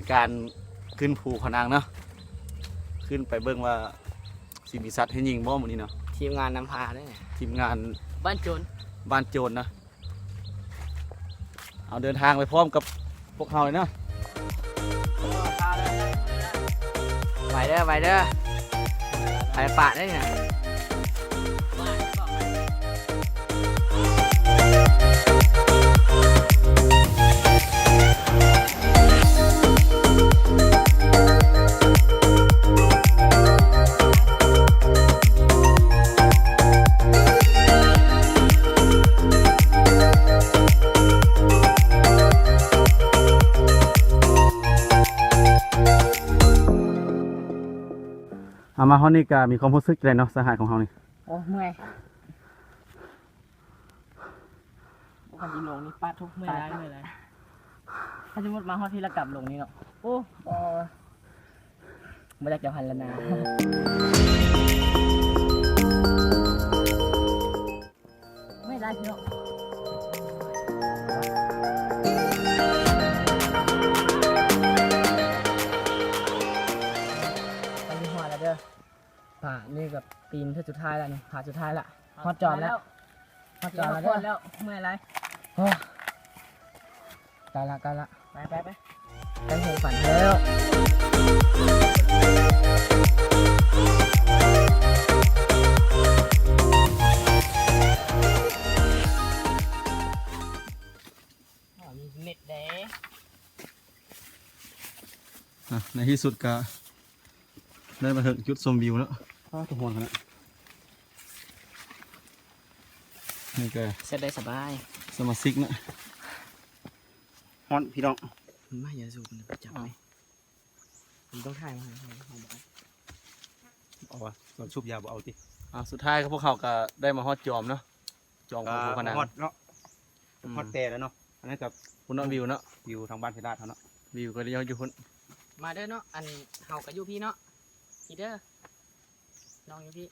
เป็นการขึ้นภูพนังเนาะขึ้นไปเบิ่งว่าสิมีสัตว์ให้ยิงบ่มื้อนี้เนาะ ทีมงานนำพาด้วย ทีมงาน บ้านโจร บ้านโจรนะเอาเดินทางไปพร้อมกับพวกเราเลยเนาะ ไปเด้อไปป่าได้เนี่ยเอามาเฮานี่ก็มีความรู้สึกอะไรเนาะสหายของเฮานี่ โอ้เมื่อยคนยิงลงนี่ปาดทุกเมื่อยเลยถ้าสมมติมาฮอดที่ระกับลงนี่เนาะโอ้ไม่อยากจะพันละนาไม่ได้เนาะผ่านี่กับปีนที่สุดท้ายแล้วนี่ผ่าสุดท้ายละฮอดจอดแล้วเมื่อยไรใกล้ละไปกันหูฝันแล้วมีเน็ตเด้ในที่สุดก็ได้มาถึงจุดชมวิวแล้วทุกคนกันนะนี่ก็ เสร็จได้สบาย สมาชิกนะฮอนพี่น้อง ไม่อย่าสูบมันจับไหมผมต้องถ่ายมาเอาวะส่วนชุบยาบ่เอาติสุดท้ายก็พวกเขาก็ได้มาฮอดจอมเนาะจอมภูพนังฮอดเนาะฮอดแต่แล้วเนาะอันนั้นกับคุณน้องวิวเนาะวิวทางบ้านเพชรราชเขาเนาะวิวก็ได้อยู่คนมาเด้อเนาะอันเฮากับยูพี่เนาะพี่เด้อน้องยูพี่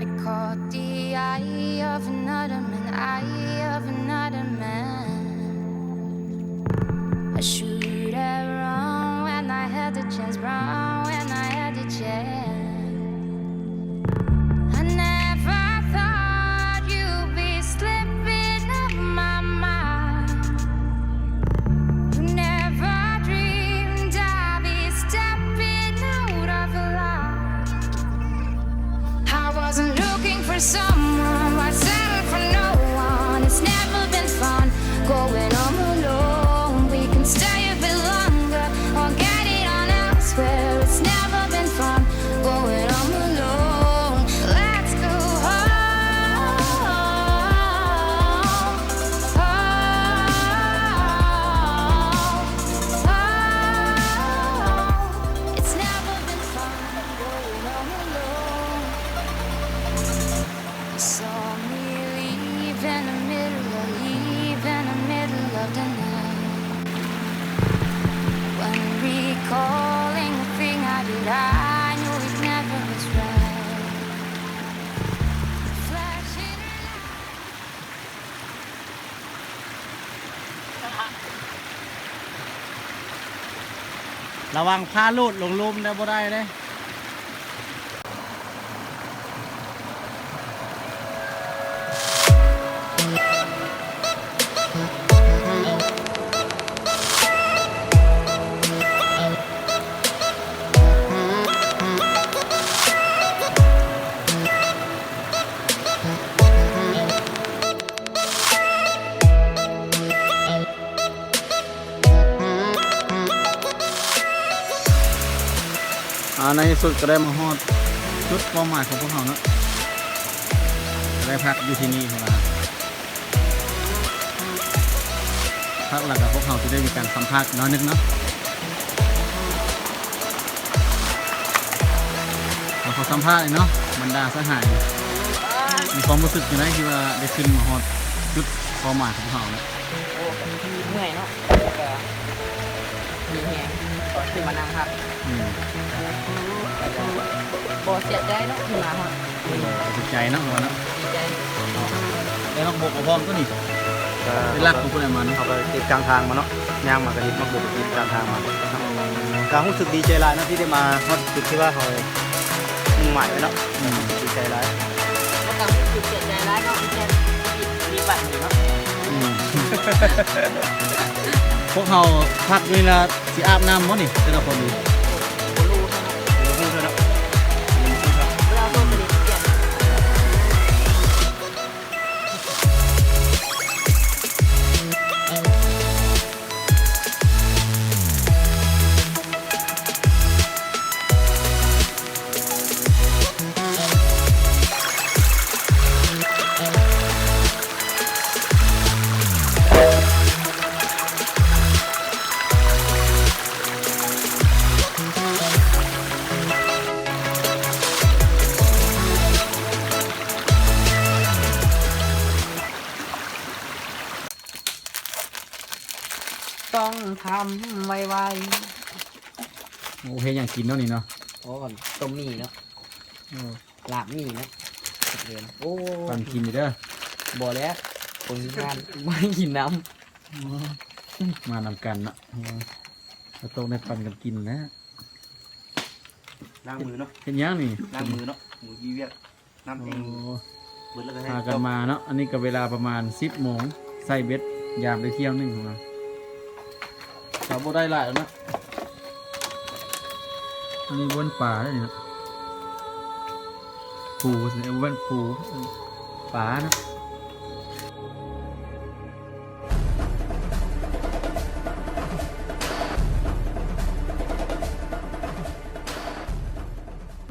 I caught the eye of another man. I should have run when I had the chance. I never thought you'd be slipping up my mind. You never dreamed I'd be stepping out of a line. I wasn't looking for someone, but settled for no one. It's never been fun going on alone. We can stay a bit longer or get it on elsewhere. It's never been fun going on alone. Let's go home. It's never been fun going on alone. You saw me leave in the middle of the night. When recalling the thing I did, I knew it never was right. Flashing ระวังพาลูดลงลุ่มได้บ่ได้เด้ในที่สุดก็ได้มาฮอดจุดเป้าหมายของพวกเขาเนาะได้พักอยู่ที่นี่ของเราพักหลักกับพวกเขาจะได้มีการสัมภาษณ์น้อยนึงเนาะเขาสัมภาษณ์เนาะบรรดาสหายมีความรู้สึกอย่างไรที่ว่าได้ขึ้นมาฮอดจุดเป้าหมายของเขาเนาะ โอ้เมื่อยเนาะมีแหงตอนขึ้นมานั่งครับบ่เสียใจเนาะที่มาฮอด ดีใจเนาะเนาะ ดีใจ แล้วมักบกเอาพร้อมก็นี่เป็นหลักของคนไหนมานี่ เอาไปติดกลางทางมาเนาะย่างมากระดิ่งมาบดติดกลางทางมาการรู้สึกดีใจหลายนะที่ได้มาฮอดจุดที่ว่าเขามุ่งหมายไว้เนาะดีใจหลาย ก็กลับจุดเจ็ดใจร้ายก็มีบัตรอยู่เนาะ พวกเขาพักเวลาสิอาบน้ำมั้งนี่แต่ละคนดู รู้เท่านั้น พูดเลยเนาะ เวลาตัวผลิตเปลี่ยน ต้องทำไว โอเคอย่างกินเนาะนี่เนาะ ๆโอ้ก่อนต้มหมี่เนาะลาบหมี่เนาะเรียนโอ้ ปันกินอยู่เด้อ บ่แล้วคนงานไม่กินน้ มานำกันเนาะเราต้องได้ปันกันกินนะ ล้างมือเนาะ เป็นยังนี่ ล้างมือเนาะมือยีเวียกน้ำเองเบิดแล้วก็ให้ พากันมาเนาะอันนี้ก็เวลาประมาณ10 โมงใส่เบ็ดยามไปเที่ยวหนึงของเราเราบ่ได้หลายแล้วนะอันนี้บนป่าเลยนี่เนาะปูสิเอาบนปูป่านะ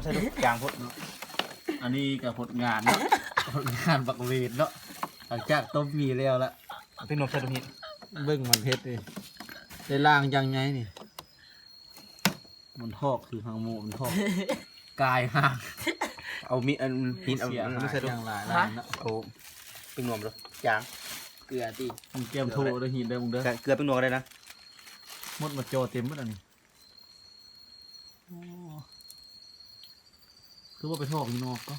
ใช่ลูกยางพดเนาะ อันนี้กับผลงานเนาะ ผลงานบักเวทเนาะหลังจากต้มมีแล้วละ เป็นนมใช่ตรงนี้ เบิ่งมันเพชรเลยได้ล่างยังไงนี่มันทอกคือหางหมูมันทอก กายห่าง เอามีอันหินเอา เสียหา ไม่ ย ใช่ลูก อย่างหลายล้านเนาะ เอาเป็นนวมเลยยาง ำเกลือตี มึงเกมโทรด้วยหินเด้อมึงเด้อ แต่เกลือเป็นนวมก็ได้นะ หมดมาโจเต็มหมดอันนี้คือว่าไปทอกอยู่นอกก็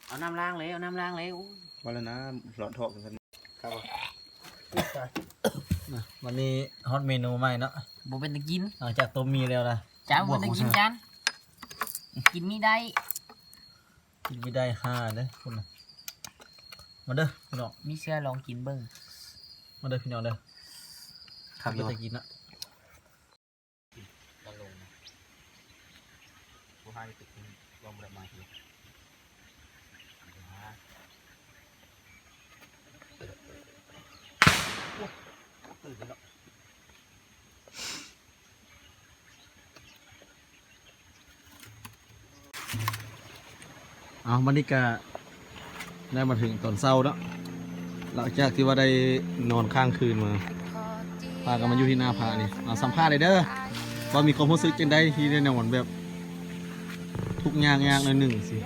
เอาน้ำล้างเลยเอาน้ำล้างเลย วันละนะหลอดทอกกันครับ นะวันนี้ฮอตเมนูใหม่เนาะ บ่เป็นตะกิน หลังจากต้มมีแล้วนะ จ้าบ่เป็นตะกินจานกินไม่ได้ กินไม่ได้5เด้อคุณน่ะมาเด้อพี่น้อง มีเสื้อลองกินเบิ่ง มาเด้อพี่น้องเด้อ ครับ ก็จะกินนะ ผู้ให้ติดลองแบบมาที เอาวันนี้ก็ได้มาถึงตอนเช้าแล้วหลังจากที่ว่าได้นอนข้างคืนมาพากันมาอยู่ที่หน้าผานี่เอาสัมภาษณ์เลยเด้อว่ามีความรู้สึกจังได้ที่ได้นอนแบบทุกข์ยากหน่อยหนึ่งสิ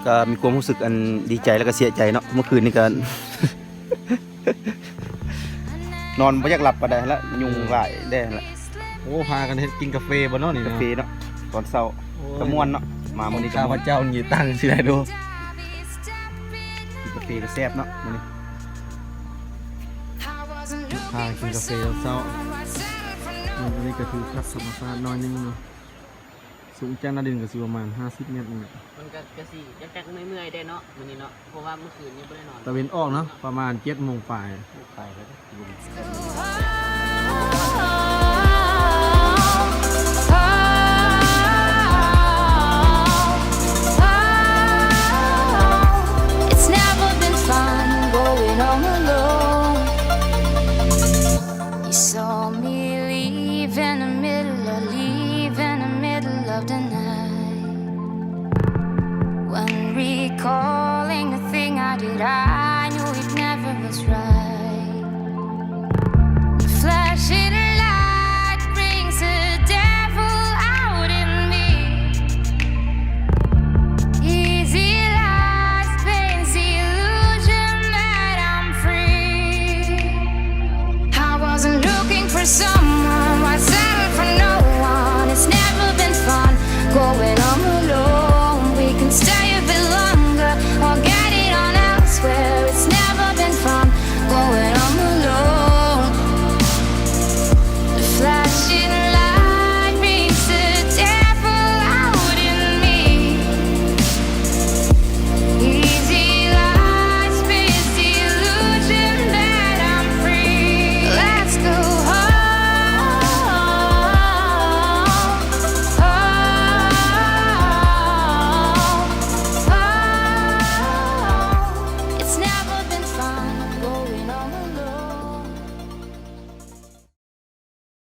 ก็มีความรู้สึกอันดีใจแล้วก็เสียใจเนาะเมื่อคืนนี้ก็ นอนไม่อยากหลับก็ได้แล้วยุงหลายได้แล้ว โอ้พากันเฮ็ดกินกาแฟบ่เนาะนี่ กา เนาะ แฟเนาะตอนเช้าก็ม่วนเนาะมาวันนี้ก็ ข้าพ ม่วน เจ้าหนีตั้งสิได้ดู กินกาแฟก็แซ่บเนาะวันนี้ พากินกาแฟตอนเช้าวันนี้ก็คือคัดธรรมชาติน้อยนึงเนาะสูงจากหน้าดินก็สิประมาณ50 เมตรนี่แหละ มันก็กะสิจักๆเมื่อยๆได้เนาะมื้อนี้เนาะเพราะว่าเมื่อคืนนี้บ่ได้นอน ตะเวนออกเนาะประมาณ7 โมงปลาย ไปแล้ว It's never been fun going on alone. You saw me leave in the middle of the night.